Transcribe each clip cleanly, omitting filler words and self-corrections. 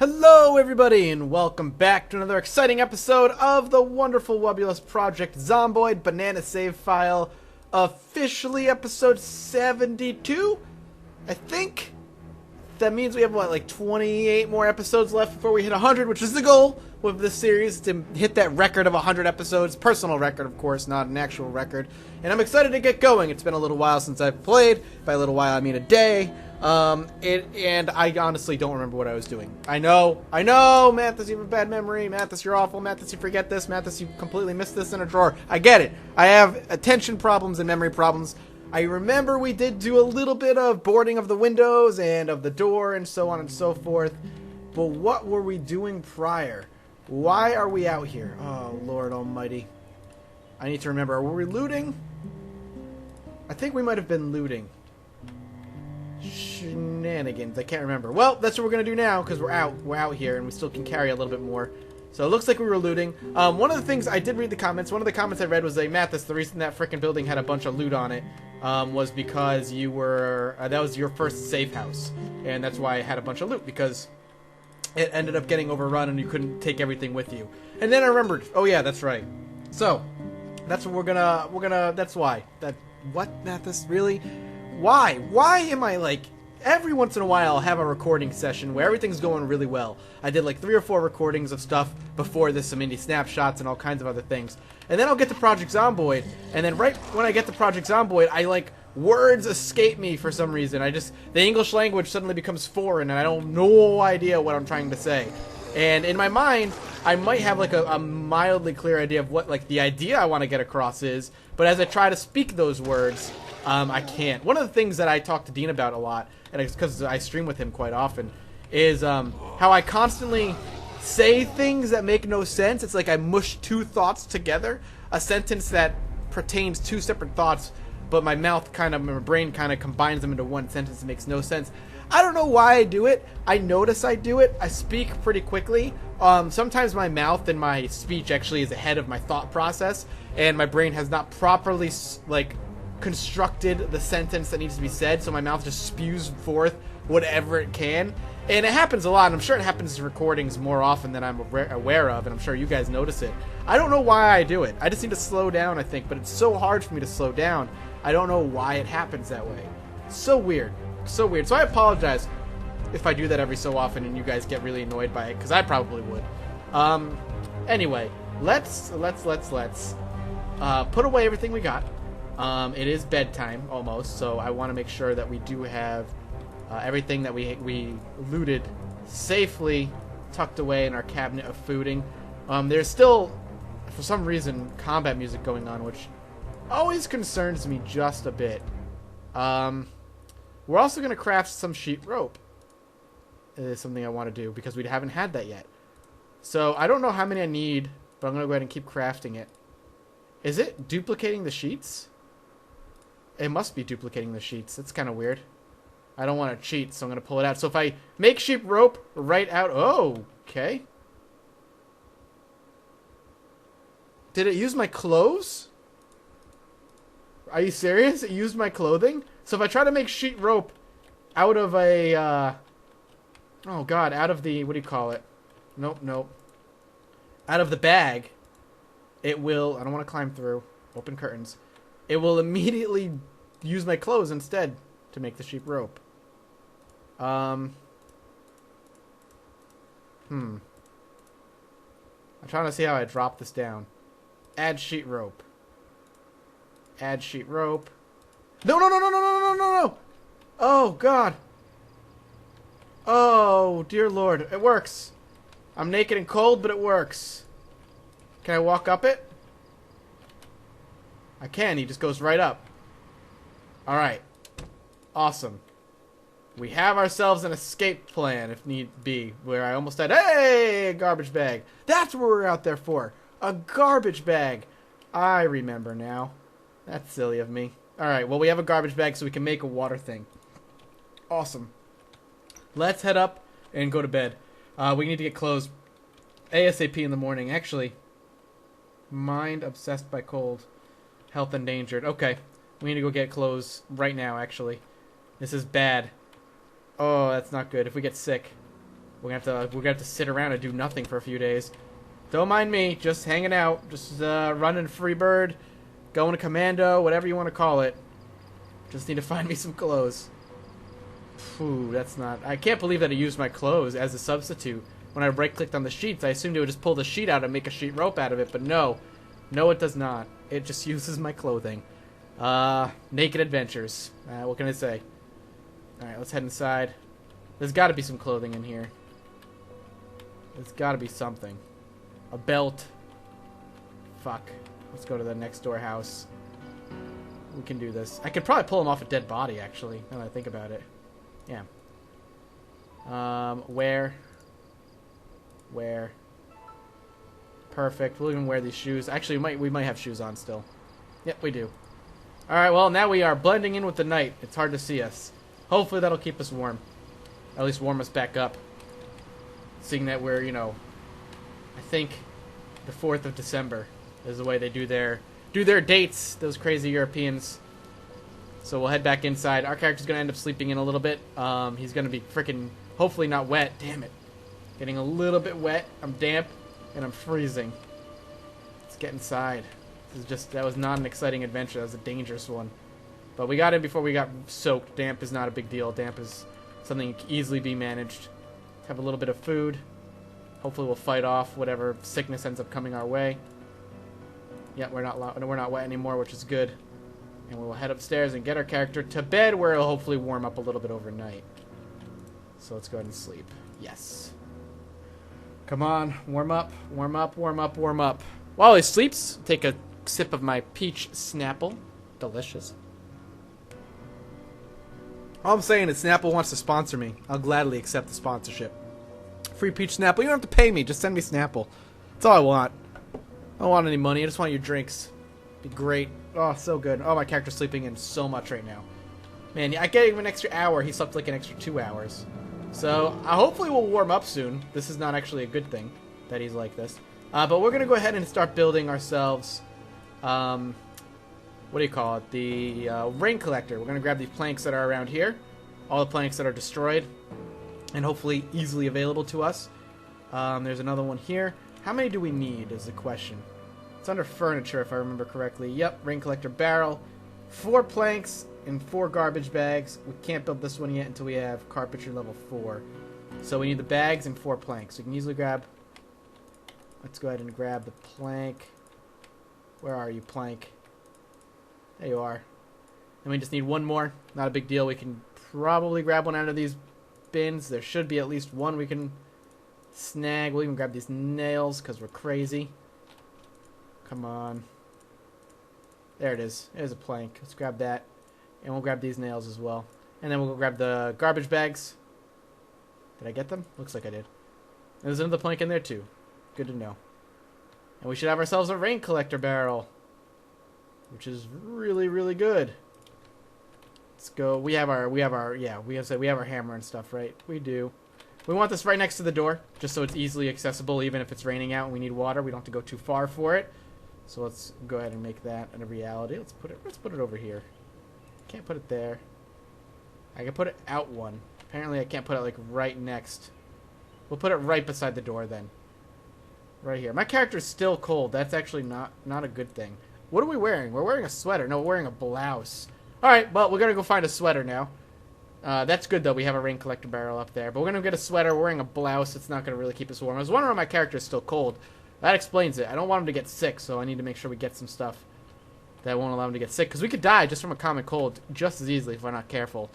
Hello everybody and welcome back to another exciting episode of the wonderful wobulous Project Zomboid banana save file. Officially episode 72, I think. That means we have what, like 28 more episodes left before we hit 100, which is the goal with this series, to hit that record of 100 episodes. Personal record, of course, not an actual record. And I'm excited to get going. It's been a little while since I've played. By a little while I mean a day. And I honestly don't remember what I was doing. I know, Mathis, you have a bad memory. Mathis, you're awful. Mathis, you forget this. Mathis, you completely missed this in a drawer. I get it. I have attention problems and memory problems. I remember we did do a little bit of boarding of the windows and of the door and so on and so forth. But what were we doing prior? Why are we out here? Oh, Lord almighty. I need to remember. Were we looting? I think we might have been looting. Shenanigans. I can't remember. Well, that's what we're going to do now because we're out here and we still can carry a little bit more. So it looks like we were looting. One of the things, I did read the comments. One of the comments I read was like, Mathis, the reason that freaking building had a bunch of loot on it was because you were, that was your first safe house. And that's why it had a bunch of loot, because it ended up getting overrun and you couldn't take everything with you. And then I remembered, oh yeah, that's right. So, that's what we're gonna, that's why. What, Mathis, really? Why? Why am I like... Every once in a while, I'll have a recording session where everything's going really well. I did like 3 or 4 recordings of stuff before this, some indie snapshots and all kinds of other things. And then I'll get to Project Zomboid, and then right when I get to Project Zomboid, I like, words escape me for some reason. The English language suddenly becomes foreign, and I don't no idea what I'm trying to say. And in my mind, I might have like a mildly clear idea of what like the idea I want to get across is, but as I try to speak those words, I can't. One of the things that I talk to Dean about a lot, and it's because I stream with him quite often, is how I constantly say things that make no sense. It's like I mush 2 thoughts together. A sentence that pertains 2 separate thoughts, but my brain kind of combines them into one sentence that makes no sense. I don't know why I do it. I notice I do it. I speak pretty quickly. Sometimes my mouth and my speech actually is ahead of my thought process, and my brain has not properly, like, constructed the sentence that needs to be said, so my mouth just spews forth whatever it can. And it happens a lot, and I'm sure it happens in recordings more often than I'm aware of, and I'm sure you guys notice it. I don't know why I do it. I just need to slow down, I think, but it's so hard for me to slow down. I don't know why it happens that way. So weird. So weird. So I apologize if I do that every so often and you guys get really annoyed by it, because I probably would. Anyway, let's put away everything we got. It is bedtime, almost, so I want to make sure that we do have everything that we looted safely tucked away in our cabinet of fooding. There's still, for some reason, combat music going on, which always concerns me just a bit. We're also going to craft some sheet rope. It is something I want to do, because we haven't had that yet. So, I don't know how many I need, but I'm going to go ahead and keep crafting it. Is it duplicating the sheets? It must be duplicating the sheets. That's kind of weird. I don't want to cheat, so I'm going to pull it out. So if I make sheep rope right out... Oh, okay. Did it use my clothes? Are you serious? It used my clothing? So if I try to make sheet rope out of a... oh, God. Out of the... What do you call it? Nope. Out of the bag, it will... I don't want to climb through. Open curtains. It will immediately use my clothes instead to make the sheep rope. I'm trying to see how I drop this down. Add sheet rope. Add sheet rope. No! Oh, God. Oh, dear Lord. It works. I'm naked and cold, but it works. Can I walk up it? I can. He just goes right up. Alright. Awesome. We have ourselves an escape plan, if need be, where I almost said, hey, a garbage bag. That's what we're out there for. A garbage bag. I remember now. That's silly of me. Alright, well, we have a garbage bag so we can make a water thing. Awesome. Let's head up and go to bed. We need to get clothes ASAP in the morning. Actually, mind obsessed by cold. Health endangered. Okay. We need to go get clothes right now, actually. This is bad. Oh, that's not good. If we get sick, We're gonna have to sit around and do nothing for a few days. Don't mind me, just hanging out, just running free bird, going to commando, whatever you want to call it. Just need to find me some clothes. Phew, that's not... I can't believe that I used my clothes as a substitute. When I right-clicked on the sheets, I assumed it would just pull the sheet out and make a sheet rope out of it, but no. No, it does not. It just uses my clothing. Naked adventures. What can I say? Alright, let's head inside. There's got to be some clothing in here. There's got to be something. A belt. Fuck. Let's go to the next door house. We can do this. I could probably pull him off a dead body, actually, now that I think about it. Yeah. Where? Perfect. We'll even wear these shoes. Actually, we might have shoes on still. Yep, we do. Alright, well, now we are blending in with the night. It's hard to see us. Hopefully that'll keep us warm. At least warm us back up. Seeing that we're, you know, I think the 4th of December is the way they do their dates, those crazy Europeans. So we'll head back inside. Our character's going to end up sleeping in a little bit. He's going to be freaking, hopefully not wet. Damn it. Getting a little bit wet. I'm damp, and I'm freezing. Let's get inside. That was not an exciting adventure. That was a dangerous one. But we got in before we got soaked. Damp is not a big deal. Damp is something that can easily be managed. Have a little bit of food. Hopefully we'll fight off whatever sickness ends up coming our way. Yeah, we're not wet anymore, which is good. And we'll head upstairs and get our character to bed, where it'll hopefully warm up a little bit overnight. So let's go ahead and sleep. Yes. Come on, warm up, warm up, warm up, warm up. While he sleeps, take a sip of my peach Snapple. Delicious. All I'm saying is Snapple wants to sponsor me. I'll gladly accept the sponsorship. Free peach Snapple. You don't have to pay me. Just send me Snapple. That's all I want. I don't want any money. I just want your drinks. Be great. Oh, so good. Oh, my character's sleeping in so much right now. Man, I gave him an extra hour. He slept like an extra 2 hours. So, hopefully we'll warm up soon. This is not actually a good thing that he's like this. But we're going to go ahead and start building ourselves, what do you call it? The rain collector. We're going to grab these planks that are around here. All the planks that are destroyed. And hopefully easily available to us. There's another one here. How many do we need is the question. It's under furniture if I remember correctly. Yep, rain collector barrel. 4 planks and 4 garbage bags. We can't build this one yet until we have carpentry level 4. So we need the bags and 4 planks. We can easily grab... Let's go ahead and grab the plank. Where are you, plank? There you are. And we just need 1 more. Not a big deal. We can probably grab one out of these bins. There should be at least 1 we can snag. We'll even grab these nails because we're crazy. Come on. There it is. There's a plank. Let's grab that. And we'll grab these nails as well. And then we'll go grab the garbage bags. Did I get them? Looks like I did. And there's another plank in there too. Good to know. And we should have ourselves a rain collector barrel. Which is really, really good. Let's go. We have our hammer and stuff, right? We do. We want this right next to the door, just so it's easily accessible even if it's raining out and we need water. We don't have to go too far for it. So let's go ahead and make that a reality. Let's put it over here. Can't put it there. I can put it out one. Apparently I can't put it like right next. We'll put it right beside the door then. Right here. My character's still cold. That's actually not a good thing. What are we wearing? We're wearing a sweater. No, we're wearing a blouse. Alright, well, we're going to go find a sweater now. That's good, though. We have a rain collector barrel up there. But we're going to get a sweater. We're wearing a blouse. It's not going to really keep us warm. I was wondering why my character is still cold. That explains it. I don't want him to get sick, so I need to make sure we get some stuff that won't allow him to get sick. Because we could die just from a common cold just as easily if we're not careful.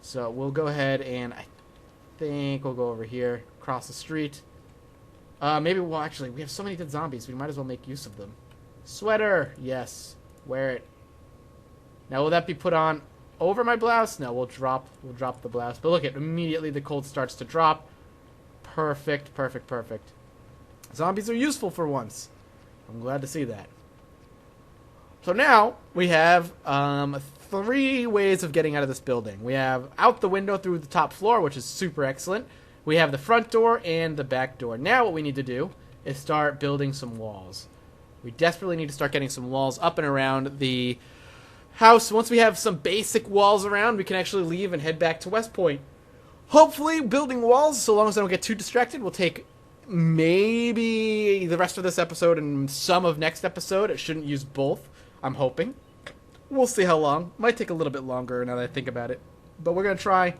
So we'll go ahead and I think we'll go over here, across the street. Maybe we'll actually, we have so many dead zombies, we might as well make use of them. Sweater! Yes. Wear it. Now will that be put on over my blouse? No, we'll drop the blouse. But look, immediately the cold starts to drop. Perfect, perfect, perfect. Zombies are useful for once. I'm glad to see that. So now we have 3 ways of getting out of this building. We have out the window through the top floor, which is super excellent. We have the front door and the back door. Now what we need to do is start building some walls. We desperately need to start getting some walls up and around the house. Once we have some basic walls around, we can actually leave and head back to West Point. hopefully building walls, so long as I don't get too distracted, will take maybe the rest of this episode and some of next episode. It shouldn't use both, I'm hoping. We'll see how long. Might take a little bit longer now that I think about it. But we're going to try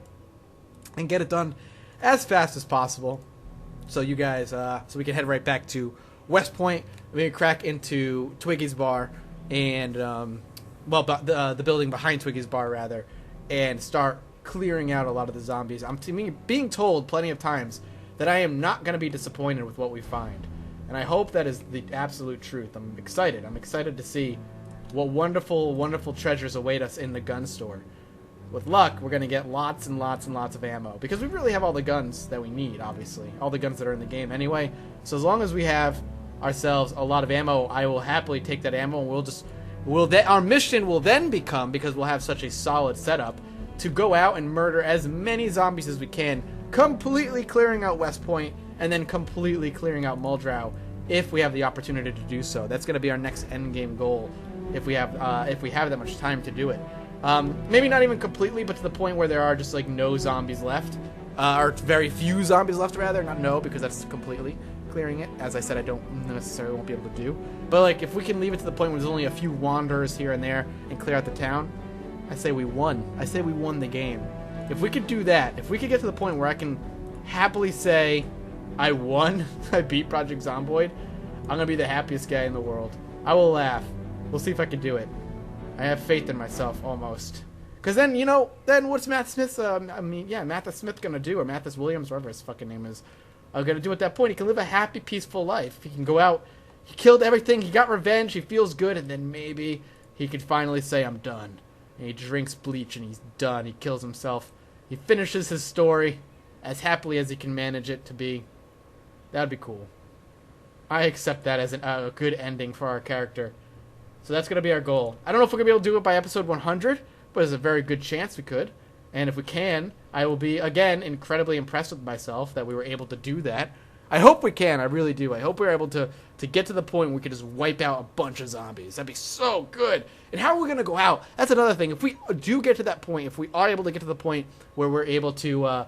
and get it done as fast as possible. So you guys, so we can head right back to West Point. We can crack into Twiggy's bar and, well, the building behind Twiggy's bar, rather, and start clearing out a lot of the zombies. I'm being told plenty of times that I am not going to be disappointed with what we find. And I hope that is the absolute truth. I'm excited. I'm excited to see what wonderful, wonderful treasures await us in the gun store. With luck, we're going to get lots and lots and lots of ammo. Because we really have all the guns that we need, obviously. All the guns that are in the game anyway. So as long as we have ourselves a lot of ammo, I will happily take that ammo. And our mission will then become, because we'll have such a solid setup, to go out and murder as many zombies as we can, completely clearing out West Point, and then completely clearing out Muldrow, if we have the opportunity to do so. That's going to be our next endgame goal, if we have that much time to do it. Maybe not even completely, but to the point where there are just like no zombies left, or very few zombies left, rather. Not no, because that's completely clearing it. As I said, I don't necessarily won't be able to do. But like, if we can leave it to the point where there's only a few wanderers here and there and clear out the town, I say we won. I say we won the game. If we could do that, if we could get to the point where I can happily say I won, I beat Project Zomboid, I'm gonna be the happiest guy in the world. I will laugh. We'll see if I can do it. I have faith in myself, almost. Because then, you know, then what's Matt Smith's, Mathis Smith gonna do, or Mathis Williams, whatever his fucking name is, gonna do at that point? He can live a happy, peaceful life. He can go out, he killed everything, he got revenge, he feels good, and then maybe he could finally say, I'm done. And he drinks bleach and he's done. He kills himself. He finishes his story as happily as he can manage it to be. That would be cool. I accept that as a good ending for our character. So that's going to be our goal. I don't know if we're going to be able to do it by episode 100, but there's a very good chance we could. And if we can, I will be, again, incredibly impressed with myself that we were able to do that. I hope we can. I really do. I hope we're able to get to the point where we can just wipe out a bunch of zombies. That'd be so good. And how are we going to go out? That's another thing. If we do get to that point, if we are able to get to the point where we're able to,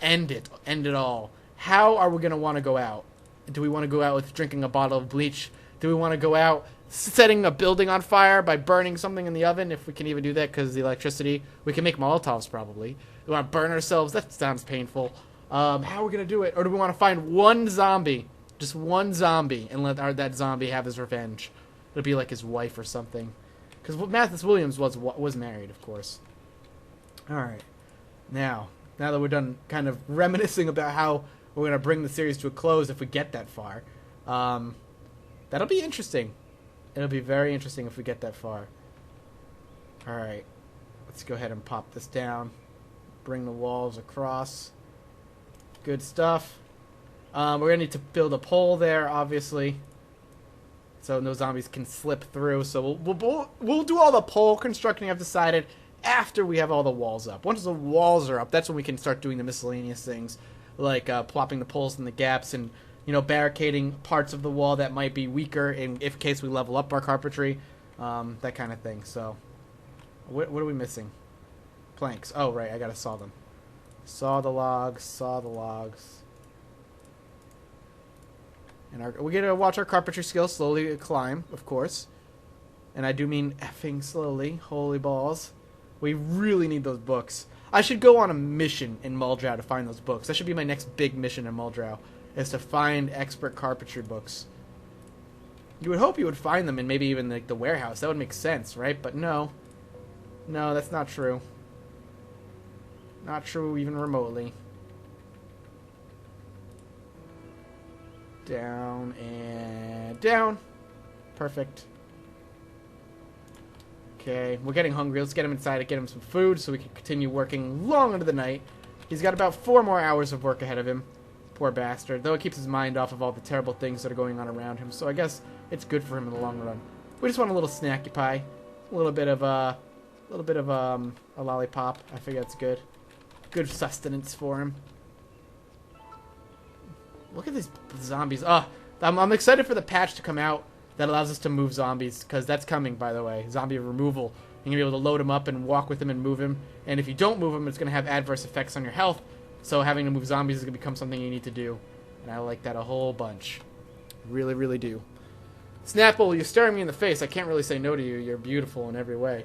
end it all, how are we going to want to go out? Do we want to go out with drinking a bottle of bleach? Do we want to go out setting a building on fire by burning something in the oven, if we can even do that because the electricity? We can make Molotovs, probably. We want to burn ourselves? That sounds painful. How are we going to do it? Or do we want to find one zombie, just one zombie, and let that zombie have his revenge? It'll be like his wife or something. Because Mathis Williams was married, of course. Alright. Now that we're done kind of reminiscing about how we're going to bring the series to a close if we get that far, that'll be interesting. It'll be very interesting if we get that far. Alright. Let's go ahead and pop this down. Bring the walls across. Good stuff. We're going to need to build a pole there, obviously, so no zombies can slip through. So we'll do all the pole constructing, I've decided, after we have all the walls up. Once the walls are up, that's when we can start doing the miscellaneous things, like plopping the poles in the gaps and, barricading parts of the wall that might be weaker in case we level up our carpentry, that kind of thing. So, what are we missing? Planks. Oh, right, I gotta saw them. Saw the logs. And we gotta watch our carpentry skills slowly climb, of course. And I do mean effing slowly. Holy balls. We really need those books. I should go on a mission in Muldrow to find those books. That should be my next big mission in Muldrow, is to find expert carpentry books. You would hope you would find them in maybe even like the warehouse. That would make sense, right? But no. No, that's not true. Not true even remotely. Down and down. Perfect. Okay, we're getting hungry. Let's get him inside and get him some food so we can continue working long into the night. He's got about 4 more hours of work ahead of him. Poor bastard. Though it keeps his mind off of all the terrible things that are going on around him, so I guess it's good for him in the long run. We just want a little snacky pie. A little bit of a lollipop. I figure that's good. Good sustenance for him. Look at these zombies. I'm excited for the patch to come out that allows us to move zombies, because that's coming, by the way. Zombie removal You're going to be able to load him up and walk with him and move him. And if you don't move him, it's going to have adverse effects on your health. So having to move zombies is going to become something you need to do. And I like that a whole bunch. Really, really do. Snapple, you're staring me in the face. I can't really say no to you. You're beautiful in every way.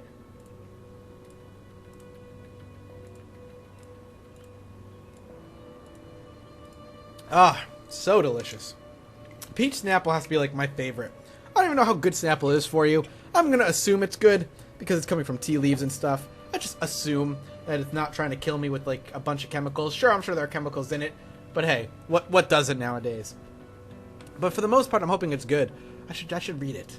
Ah, so delicious. Peach Snapple has to be like my favorite. I don't even know how good Snapple is for you. I'm going to assume it's good because it's coming from tea leaves and stuff. I just assume that it's not trying to kill me with like a bunch of chemicals. Sure, I'm sure there are chemicals in it, but hey, what does it nowadays? But for the most part, I'm hoping it's good. I should read it.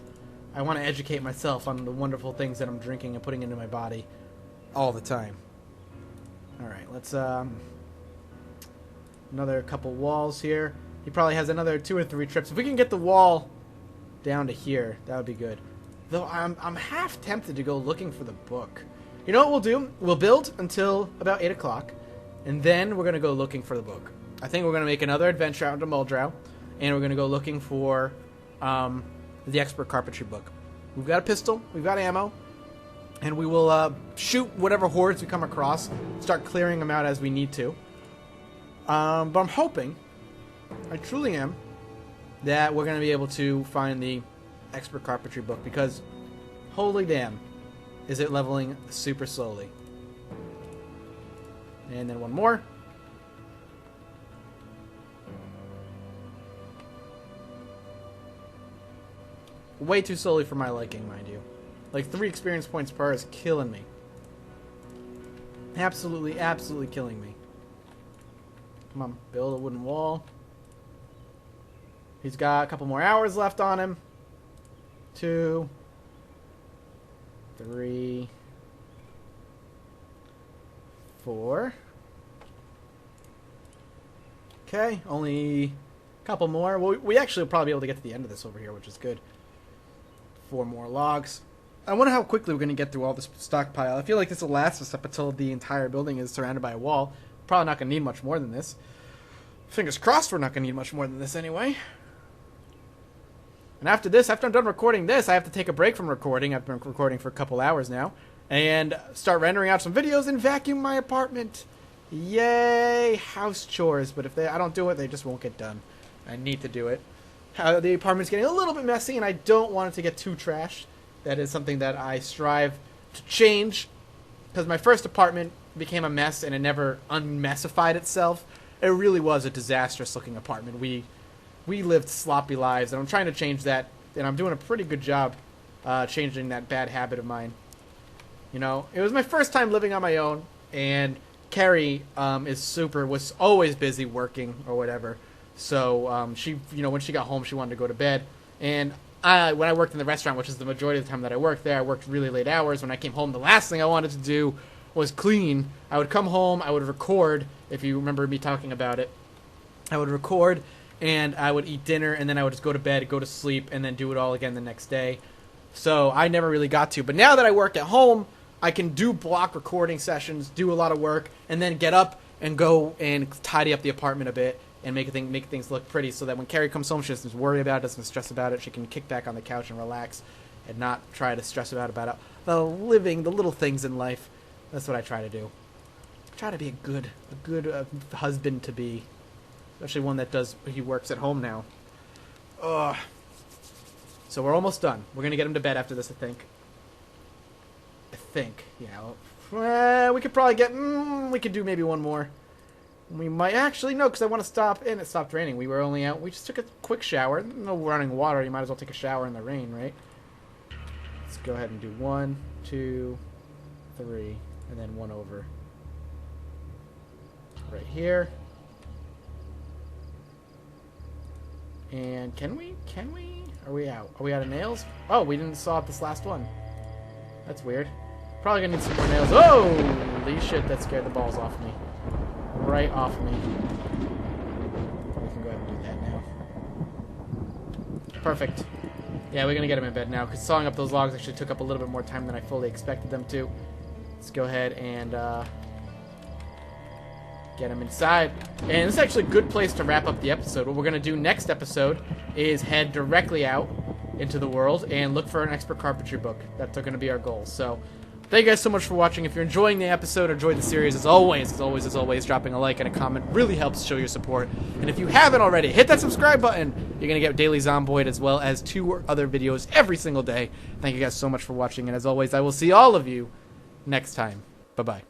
I want to educate myself on the wonderful things that I'm drinking and putting into my body all the time. All right, let's another couple walls here. He probably has another 2 or 3 trips. If we can get the wall down to here, that would be good. Though I'm half tempted to go looking for the book. You know what we'll do? We'll build until about 8 o'clock, and then we're going to go looking for the book. I think we're going to make another adventure out into Muldrow, and we're going to go looking for the Expert Carpentry book. We've got a pistol, we've got ammo, and we will shoot whatever hordes we come across, start clearing them out as we need to. But I'm hoping, I truly am, that we're going to be able to find the Expert Carpentry book, because holy damn, is it leveling super slowly. And then one more. Way too slowly for my liking, mind you. Like 3 experience points per is killing me. Absolutely, absolutely killing me. Come on, build a wooden wall. He's got a couple more hours left on him. 2, 3, 4. Okay, only a couple more. Well, we actually will probably be able to get to the end of this over here, which is good. 4 more logs. I wonder how quickly we're going to get through all this stockpile. I feel like this will last us up until the entire building is surrounded by a wall. Probably not going to need much more than this. Fingers crossed we're not going to need much more than this anyway. And after this, after I'm done recording this, I have to take a break from recording. I've been recording for a couple hours now. And start rendering out some videos and vacuum my apartment. Yay! House chores. But if I don't do it, they just won't get done. I need to do it. The apartment's getting a little bit messy, and I don't want it to get too trashed. That is something that I strive to change. Because my first apartment became a mess, and it never unmessified itself. It really was a disastrous-looking apartment. We lived sloppy lives, and I'm trying to change that, and I'm doing a pretty good job changing that bad habit of mine. You know, it was my first time living on my own, and Carrie was always busy working or whatever. So she, you know, when she got home, she wanted to go to bed. And when I worked in the restaurant, which is the majority of the time that I worked there, I worked really late hours. When I came home, the last thing I wanted to do was clean. I would come home, I would record, if you remember me talking about it. I would record, and I would eat dinner, and then I would just go to bed, go to sleep, and then do it all again the next day. So I never really got to. But now that I work at home, I can do block recording sessions, do a lot of work, and then get up and go and tidy up the apartment a bit and make things look pretty, so that when Carrie comes home, she doesn't worry about it, doesn't stress about it. She can kick back on the couch and relax and not try to stress about the little things in life. That's what I try to do. I try to be a good husband to be. Especially one that he works at home now. Ugh. So we're almost done. We're going to get him to bed after this, I think. Yeah. We could probably we could do maybe one more. We might actually, no, because I want to stop, and it stopped raining. We were only out, we just took a quick shower. No running water, you might as well take a shower in the rain, right? Let's go ahead and do 1, 2, 3, and then 1 over. Right here. And can we? Are we out? Are we out of nails? Oh, we didn't saw up this last one. That's weird. Probably gonna need some more nails. Holy shit, that scared the balls off me. Right off me. We can go ahead and do that now. Perfect. Yeah, we're gonna get him in bed now, because sawing up those logs actually took up a little bit more time than I fully expected them to. Let's go ahead and get him inside. And this is actually a good place to wrap up the episode. What we're going to do next episode is head directly out into the world and look for an expert carpentry book. That's going to be our goal. So Thank you guys so much for watching. If you're enjoying the episode or enjoyed the series, as always, dropping a like and a comment really helps show your support. And if you haven't already, hit that subscribe button. You're going to get daily Zomboid as well as 2 other videos every single day. Thank you guys so much for watching. And as always, I will see all of you next time. Bye-bye.